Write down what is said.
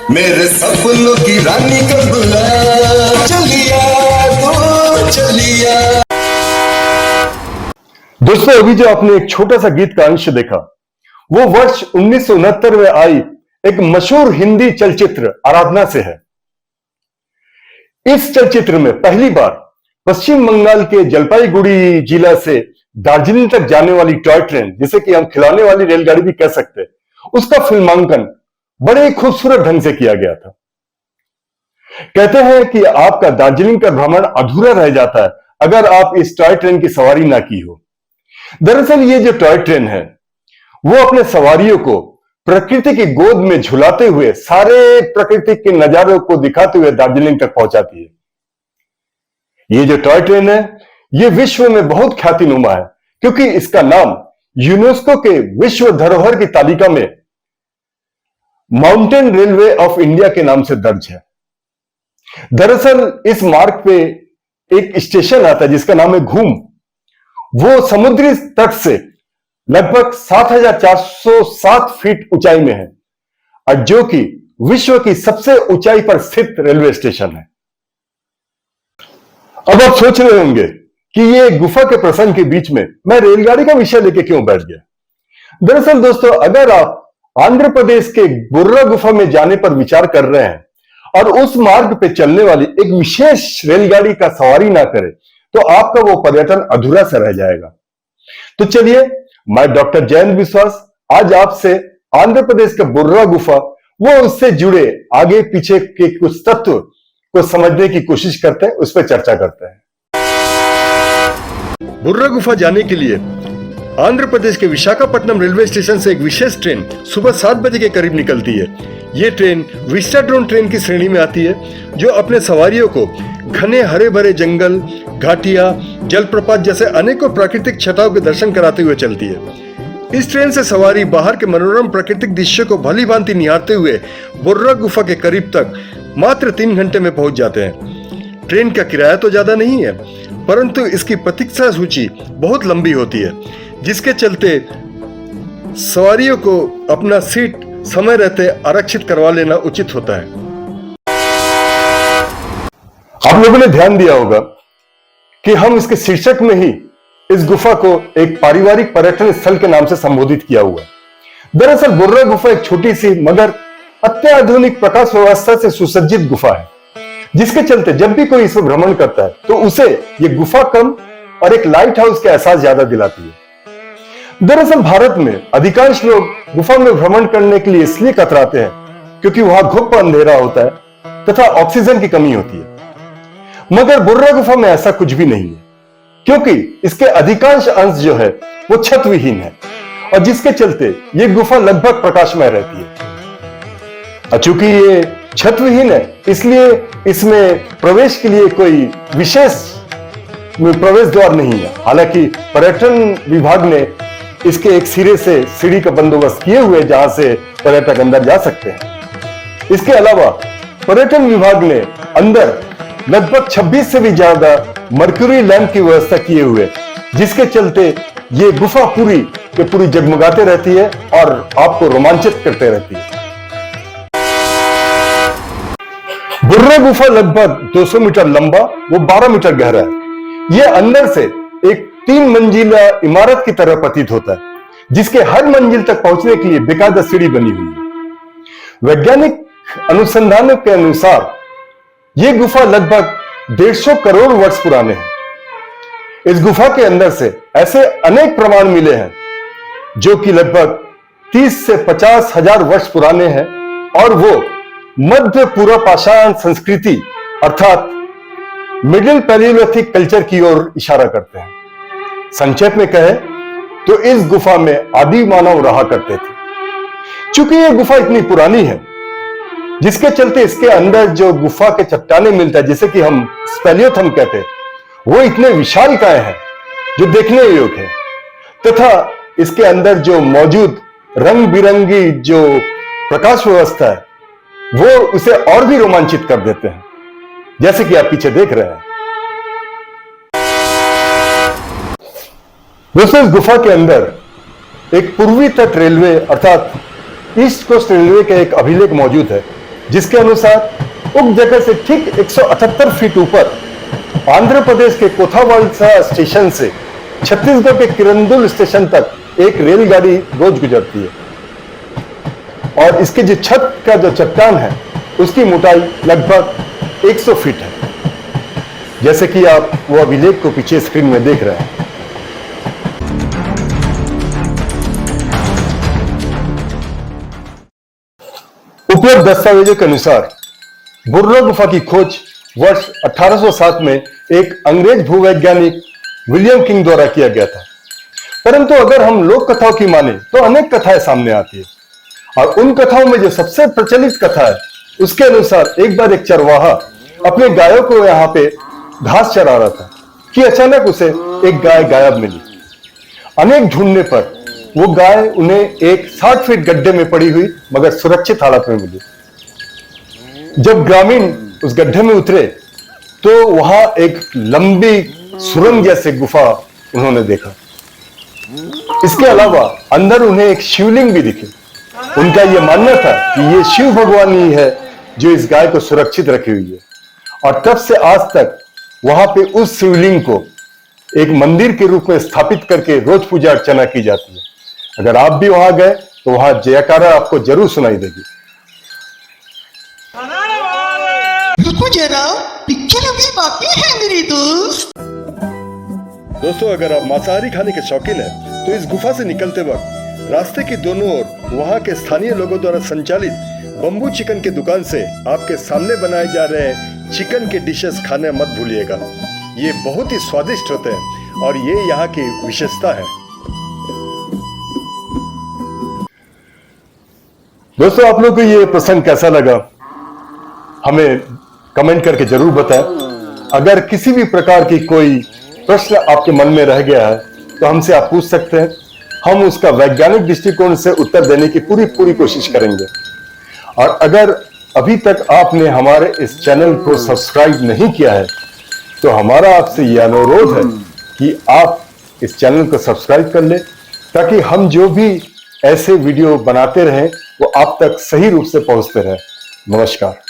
मेरे सपनों की रानी कब चलिया तो चलिया। दोस्तों, अभी जो आपने एक छोटा सा गीत का अंश देखा, वो वर्ष 1969 में आई एक मशहूर हिंदी चलचित्र आराधना से है। इस चलचित्र में पहली बार पश्चिम बंगाल के जलपाईगुड़ी जिला से दार्जिलिंग तक जाने वाली टॉय ट्रेन, जिसे कि हम खिलौने वाली रेलगाड़ी भी कह सकते हैं, उसका फिल्मांकन बड़े खूबसूरत ढंग से किया गया था। कहते हैं कि आपका दार्जिलिंग का भ्रमण अधूरा रह जाता है अगर आप इस टॉय ट्रेन की सवारी ना की हो। दरअसल ये जो टॉय ट्रेन है, वो अपने सवारियों को प्रकृति की गोद में झुलाते हुए सारे प्रकृति के नजारों को दिखाते हुए दार्जिलिंग तक पहुंचाती है। ये जो टॉय ट्रेन है, ये विश्व में बहुत ख्यातिनुमा है, क्योंकि इसका नाम यूनेस्को के विश्व धरोहर की तालिका में माउंटेन रेलवे ऑफ इंडिया के नाम से दर्ज है। दरअसल इस मार्ग पे एक स्टेशन आता है जिसका नाम है घूम। वो समुद्री तट से लगभग 7,407 फीट ऊंचाई में है, और जो कि विश्व की सबसे ऊंचाई पर स्थित रेलवे स्टेशन है। अब आप सोच रहे होंगे कि ये गुफा के प्रसंग के बीच में मैं रेलगाड़ी का विषय लेके क्यों बैठ गया। दरअसल दोस्तों, अगर आप आंध्र प्रदेश के बुर्रा गुफा में जाने पर विचार कर रहे हैं और उस मार्ग पे चलने वाली एक विशेष रेलगाड़ी का सवारी ना करें, तो आपका वो पर्यटन अधूरा सा रह जाएगा। तो चलिए, मैं डॉक्टर जयंत विश्वास आज आपसे आंध्र प्रदेश के बुर्रा गुफा, वो उससे जुड़े आगे पीछे के कुछ तत्व को समझने की कोशिश करते हैं, उस पर चर्चा करते हैं। बुर्रा गुफा जाने के लिए आंध्र प्रदेश के विशाखापट्टनम रेलवे स्टेशन से एक विशेष ट्रेन सुबह 7 बजे के करीब निकलती है। ये ट्रेन विस्टाडोम ट्रेन की श्रेणी में आती है, जो अपने सवारियों को घने हरे भरे जंगल, घाटियां, जलप्रपात जैसे अनेकों प्राकृतिक छटाओं के दर्शन कराते हुए चलती है। इस ट्रेन से सवारी बाहर के मनोरम प्राकृतिक दृश्यों को भली भांति निहारते हुए बुर्रा गुफा के करीब तक मात्र 3 घंटे में पहुंच जाते हैं। ट्रेन का किराया तो ज्यादा नहीं है, परंतु इसकी प्रतीक्षा सूची बहुत लंबी होती है, जिसके चलते सवारियों को अपना सीट समय रहते आरक्षित करवा लेना उचित होता है। आप लोगों ने ध्यान दिया होगा कि हम इसके शीर्षक में ही इस गुफा को एक पारिवारिक पर्यटन स्थल के नाम से संबोधित किया हुआ है। दरअसल बुर्रा गुफा एक छोटी सी मगर अत्याधुनिक प्रकाश व्यवस्था से सुसज्जित गुफा है, जिसके चलते जब भी कोई इसमें भ्रमण करता है तो उसे ये गुफा कम और एक लाइट हाउस का एहसास ज्यादा दिलाती है। दरअसल भारत में अधिकांश लोग गुफा में भ्रमण करने के लिए इसलिए कतराते हैं क्योंकि वहां घुप अंधेरा होता है तथा ऑक्सीजन की कमी होती है। मगर बुर्रा गुफा में ऐसा कुछ भी नहीं है, क्योंकि इसके अधिकांश अंश जो है वो छत विहीन है, और जिसके चलते ये गुफा लगभग प्रकाशमय रहती है। चूंकि ये छत विहीन है, इसलिए इसमें प्रवेश के लिए कोई विशेष प्रवेश द्वार नहीं है। हालांकि पर्यटन विभाग ने इसके एक सिरे से सीढ़ी का बंदोबस्त किए हुए, जहां से पर्यटक अंदर जा सकते हैं। इसके अलावा पर्यटन विभाग ने अंदर लगभग 26 से भी ज्यादा मर्क्यूरी लैंप की व्यवस्था किए हुए, जिसके चलते ये गुफा पूरी के पूरी जगमगाते रहती है और आपको रोमांचित करते रहती है। बुर्रा गुफा लगभग 200 मीटर लंबा, वो 12 मीटर गहरा है। यह अंदर से एक 3 मंजिला इमारत की तरह प्रतीत होता है, जिसके हर मंजिल तक पहुंचने के लिए बेकायदा सीढ़ी बनी हुई है। वैज्ञानिक अनुसंधानों के अनुसार यह गुफा लगभग 150 करोड़ वर्ष पुराने हैं। इस गुफा के अंदर से ऐसे अनेक प्रमाण मिले हैं जो कि लगभग 30 से 50 हजार वर्ष पुराने हैं, और वो मध्य पूर्व पाषाण संस्कृति अर्थात मिडिल पैलियोलिथिक कल्चर की ओर इशारा करते हैं। संक्षेप में कहें तो इस गुफा में आदि मानव रहा करते थे। चूंकि यह गुफा इतनी पुरानी है, जिसके चलते इसके अंदर जो गुफा के चट्टाने मिलता है, जिसे कि हम स्पेलियोथम कहते हैं, वो इतने विशालकाय हैं जो देखने योग्य है, तथा इसके अंदर जो मौजूद रंग बिरंगी जो प्रकाश व्यवस्था है, वो उसे और भी रोमांचित कर देते हैं, जैसे कि आप पीछे देख रहे हैं। दोस्तों, इस गुफा के अंदर एक पूर्वी तट रेलवे अर्थात ईस्ट कोस्ट रेलवे का एक अभिलेख मौजूद है, जिसके अनुसार उस जगह से ठीक 178 फीट ऊपर आंध्र प्रदेश के कोथावालसा स्टेशन से छत्तीसगढ़ के किरंदुल स्टेशन तक एक रेलगाड़ी रोज गुजरती है और इसके जो छत का जो चट्टान है उसकी मोटाई लगभग 100 फीट है, जैसे कि आप वो अभिलेख को पीछे स्क्रीन में देख रहे हैं। उपलब्ध दस्तावेजों के अनुसार बुर्रा गुफा की खोज वर्ष 1807 में एक अंग्रेज भूवैज्ञानिक विलियम किंग द्वारा किया गया था। परंतु अगर हम लोक कथाओं की माने तो अनेक कथाएं सामने आती है और उन कथाओं में जो सबसे प्रचलित कथा है उसके अनुसार एक बार एक चरवाहा अपने गायों को यहाँ पे घास चरा रहा था कि अचानक उसे एक गाय गायब मिली। अनेक ढूंढने पर वो गाय उन्हें एक 60 फीट गड्ढे में पड़ी हुई मगर सुरक्षित हालत में मिली। जब ग्रामीण उस गड्ढे में उतरे तो वहां एक लंबी सुरंग जैसे गुफा उन्होंने देखा। इसके अलावा अंदर उन्हें एक शिवलिंग भी दिखी। उनका यह मानना था कि ये शिव भगवान ही है जो इस गाय को सुरक्षित रखी हुई है और तब से आज तक वहां पे उस शिवलिंग को एक मंदिर के रूप में स्थापित करके रोज पूजा अर्चना की जाती है। अगर आप भी वहां गए तो वहां जयकारा आपको जरूर सुनाई देगी। रुको जरा, पिक्चर अभी बाकी है मेरे दोस्त। दोस्तों, अगर आप मांसाहारी खाने के शौकीन हैं तो इस गुफा से निकलते वक्त रास्ते के दोनों ओर वहां के स्थानीय लोगों द्वारा संचालित बम्बू चिकन की दुकान से आपके सामने बनाए जा रहे चिकन के डिशेस खाने मत भूलिएगा। ये बहुत ही स्वादिष्ट होते हैं और ये यहाँ की विशेषता है। दोस्तों, आप लोगों को ये प्रसंग कैसा लगा हमें कमेंट करके जरूर बताएं। अगर किसी भी प्रकार की कोई प्रश्न आपके मन में रह गया है तो हमसे आप पूछ सकते हैं। हम उसका वैज्ञानिक दृष्टिकोण से उत्तर देने की पूरी कोशिश करेंगे। और अगर अभी तक आपने हमारे इस चैनल को सब्सक्राइब नहीं किया है तो हमारा आपसे यह अनुरोध है कि आप इस चैनल को सब्सक्राइब कर लें ताकि हम जो भी ऐसे वीडियो बनाते रहें वो आप तक सही रूप से पहुंचते रहें। नमस्कार।